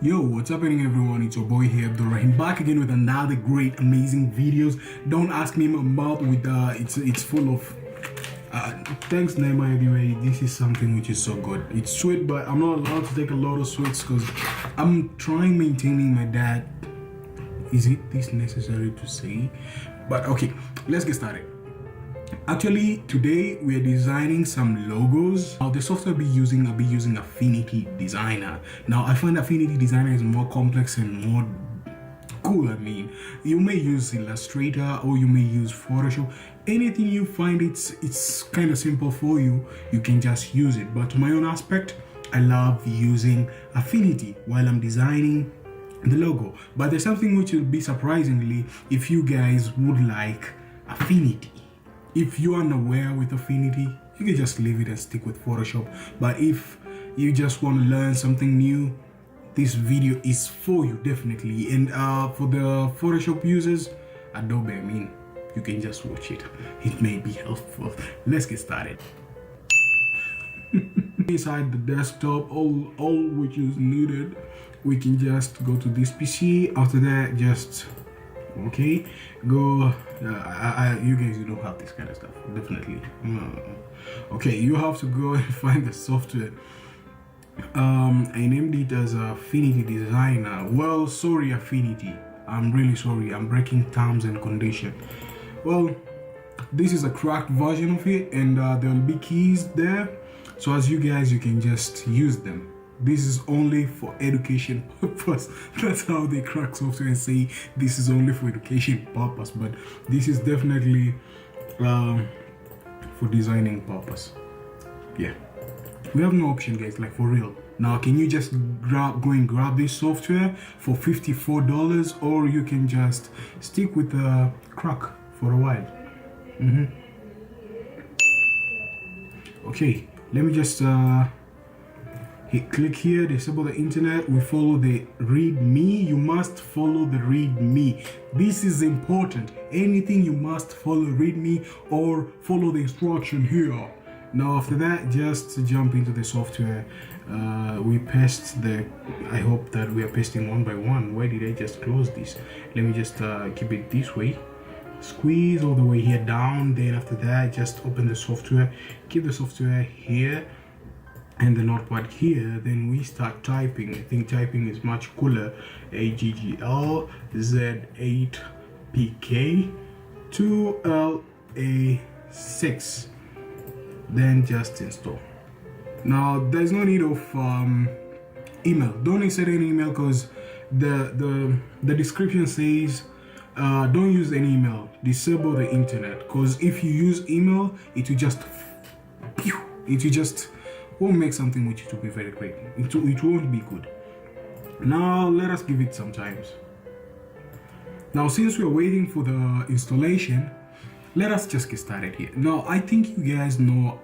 Yo, what's happening everyone? It's your boy here, Abdurrahim, back again with another great, amazing videos. Don't ask me my mouth with it's full of thanks Neymar. Anyway, this is something which is so good. It's sweet, but I'm not allowed to take a lot of sweets because I'm trying maintaining my diet. Is it this necessary to say? But okay, let's get started. Actually, today we are designing some logos. Now, the software I'll be using Affinity Designer. Now, I find Affinity Designer is more complex and more cool. I mean, you may use Illustrator or you may use Photoshop. Anything you find it's kind of simple for you, you can just use it. But to my own aspect, I love using Affinity while I'm designing the logo. But there's something which will be surprisingly if you guys would like Affinity. If you are unaware with Affinity, you can just leave it and stick with Photoshop. But if you just want to learn something new, this video is for you, definitely. And for the Photoshop users, Adobe, I mean, you can just watch it. It may be helpful. Let's get started. Inside the desktop, all which is needed, we can just go to this PC. After that, just okay, go you guys, you don't have this kind of stuff, definitely. Okay, you have to go and find the software. I named it as Affinity Designer. Well, sorry Affinity, I'm really sorry, I'm breaking terms and condition. Well, this is a cracked version of it, and there will be keys there, so as you guys, you can just use them. This is only for education purpose. That's how they crack software and say this is only for education purpose, but this is definitely for designing purpose. Yeah, we have no option, guys, like for real. Now, can you just go and grab this software for $54, or you can just stick with the crack for a while. Okay, let me just click here, disable the internet. We follow the readme. You must follow the readme. This is important. Anything you must follow readme or follow the instruction here. Now after that, just jump into the software. We paste the, I hope that we are pasting one by one. Why did I just close this? Let me just keep it this way. Squeeze all the way here down. Then after that, just open the software. Keep the software here and the notepad here. Then we start typing. I think typing is much cooler. AGGLZ8PK 2LA6. Then just install. Now there's no need of email. Don't insert any email because the description says don't use any email. Disable the internet, because if you use email, it will just won't make something which will be very great. It won't be good. Now let us give it some time. Now since we're waiting for the installation, let us just get started here. Now I think you guys know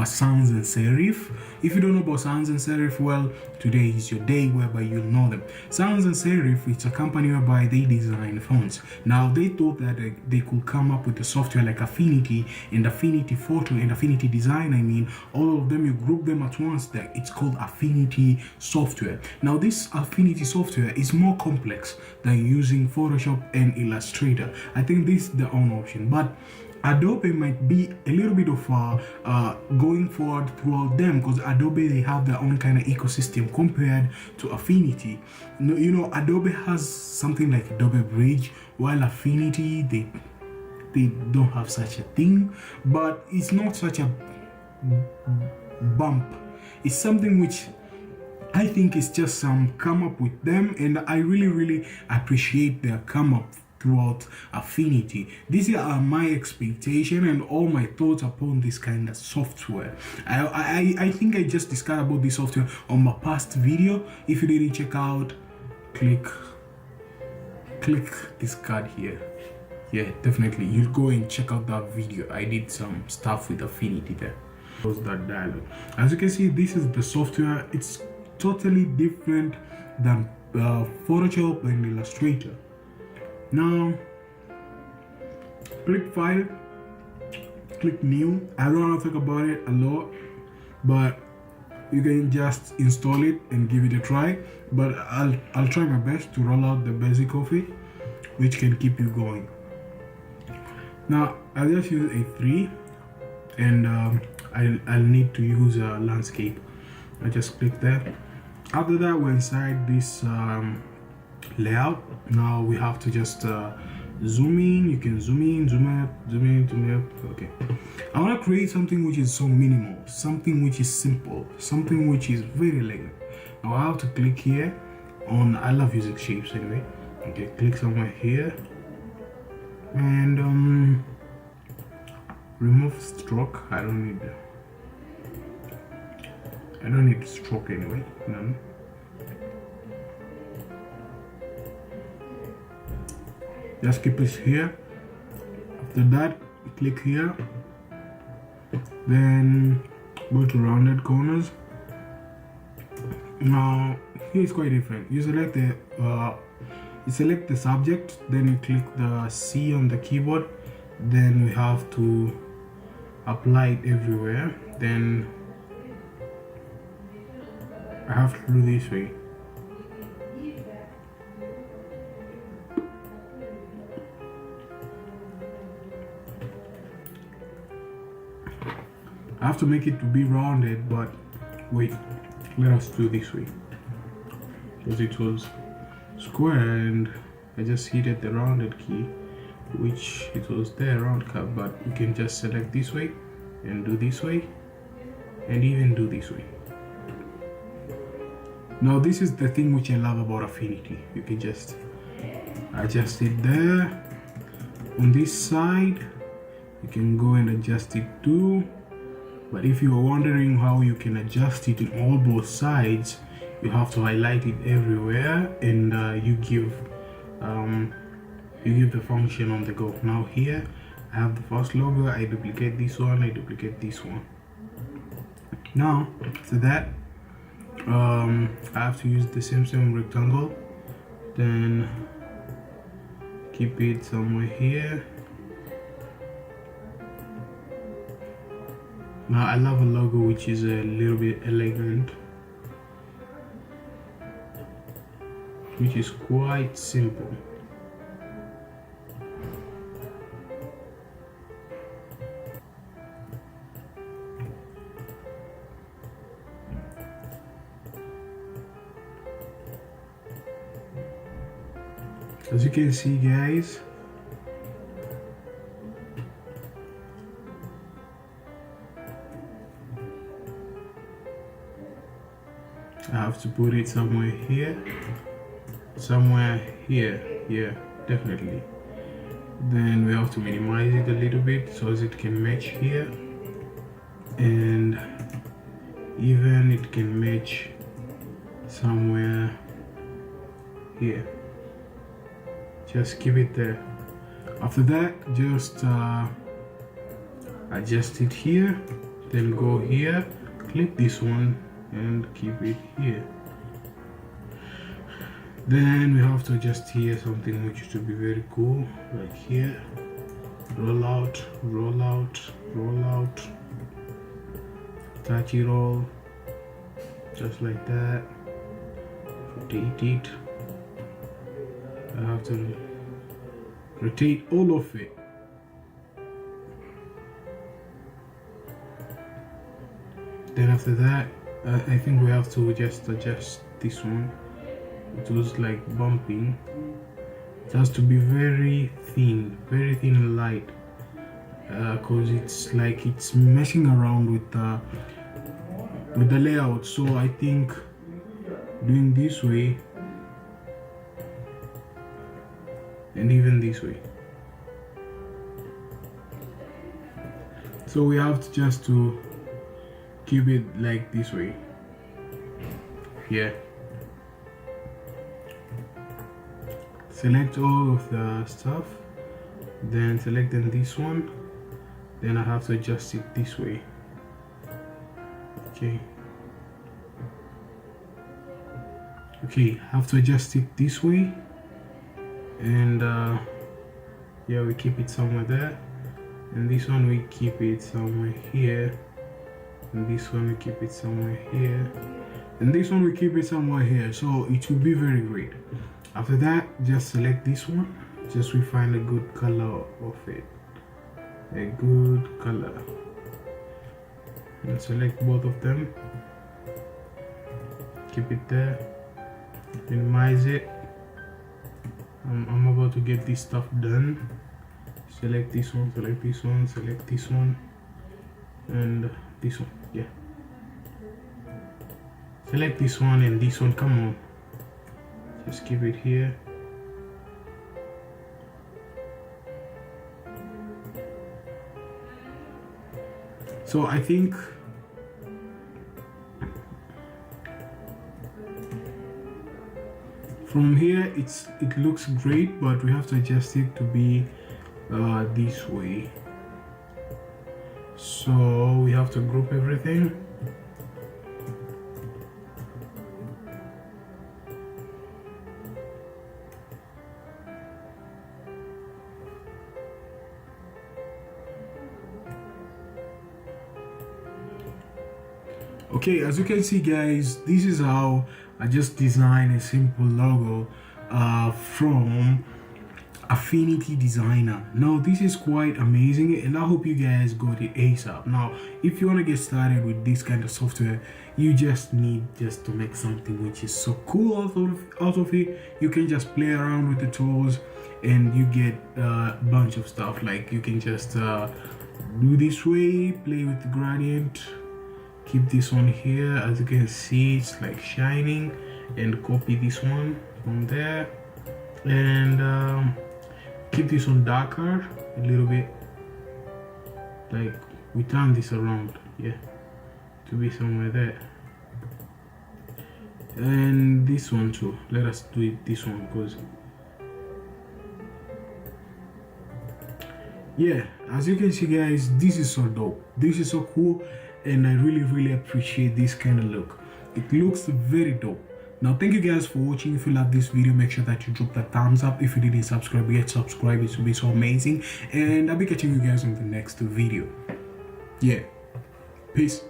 sans and serif. If you don't know about sans and serif, well, today is your day whereby you'll know them. Sans and serif, it's a company whereby they design fonts. Now they thought that they could come up with a software like Affinity and Affinity Photo and Affinity Design. I mean, all of them, you group them at once. That it's called Affinity software. Now this Affinity software is more complex than using Photoshop and Illustrator. I think this is the only option, but Adobe might be a little bit of going forward throughout them, because Adobe, they have their own kind of ecosystem compared to Affinity. You know, Adobe has something like Adobe Bridge, while Affinity, they don't have such a thing, but it's not such a bump. It's something which I think is just some come up with them, and I really appreciate their come up throughout Affinity. These are my expectation and all my thoughts upon this kind of software. I think I just discussed about this software on my past video. If you didn't check out, click this card here. Yeah, definitely, you'll go and check out that video. I did some stuff with Affinity there. Close that dialog. As you can see, this is the software. It's totally different than Photoshop and Illustrator. Now, click File, click New. I don't want to talk about it a lot, but you can just install it and give it a try, but I'll try my best to roll out the basic of it, which can keep you going. Now I'll just use a 3, and I'll need to use a landscape. I just click that. After that, we're inside this layout. Now we have to just zoom in. You can zoom in, zoom out, zoom in, zoom out. Okay, I want to create something which is so minimal, something which is simple, something which is very elegant. Now I have to click here on, I love using shapes anyway. Okay, click somewhere here and remove stroke. I don't need stroke anyway. None. Just keep it here. After that, click here. Then go to rounded corners. Now here is quite different. You select the subject, then you click the C on the keyboard. Then we have to apply it everywhere. Then I have to do this way. I have to make it to be rounded, but wait, let us do this way, because it was square and I just hit the rounded key, which it was there round cut, but you can just select this way and do this way and even do this way. Now this is the thing which I love about Affinity. You can just adjust it there. On this side you can go and adjust it too. But if you're wondering how you can adjust it in all both sides, you have to highlight it everywhere, and you give the function on the go. Now here I have the first logo. I duplicate this one. I duplicate this one. Now after that, I have to use the same rectangle. Then keep it somewhere here. Now I love a logo which is a little bit elegant, which is quite simple. As you can see, guys, I have to put it somewhere here, yeah, definitely. Then we have to minimize it a little bit so as it can match here, and even it can match somewhere here. Just keep it there. After that, just adjust it here, then go here, click this one and keep it here. Then we have to adjust here something which should be very cool, like here. Roll out, roll out, roll out, touch it all, just like that. Rotate it. I have to rotate all of it. Then after that, I think we have to just adjust this one. It was like bumping. It has to be very thin and light, because it's like it's messing around with the layout. So I think doing this way and even this way. So we have to just to keep it like this way. Yeah. Select all of the stuff, then select then this one, then I have to adjust it this way. Okay, I have to adjust it this way, and yeah, we keep it somewhere there, and this one we keep it somewhere here, and this one we keep it somewhere here, and this one we keep it somewhere here, so it will be very great. After that, just select this one, just we find a good color of it, a good color, and select both of them, keep it there, minimize it. I'm about to get this stuff done. Select this one, select this one, select this one, and this one. Yeah, select this one and this one. Come on, just keep it here. So I think from here it looks great, but we have to adjust it to be this way. So we have to group everything. Okay, as you can see guys, this is how I just designed a simple logo from Affinity Designer. Now this is quite amazing, and I hope you guys got it ASAP. Now if you want to get started with this kind of software, you just need to make something which is so cool out of it. You can just play around with the tools and you get a bunch of stuff. Like you can just do this way, play with the gradient, keep this one here, as you can see it's like shining, and copy this one from there, and keep this one darker a little bit, like we turn this around, yeah, to be somewhere there. And this one too, let us do it this one, because yeah, as you can see guys, this is so dope, this is so cool, and I really appreciate this kind of look. It looks very dope. Now thank you guys for watching. If you love this video, make sure that you drop that thumbs up. If you didn't subscribe yet, subscribe, it will be so amazing, and I'll be catching you guys on the next video. Yeah, peace.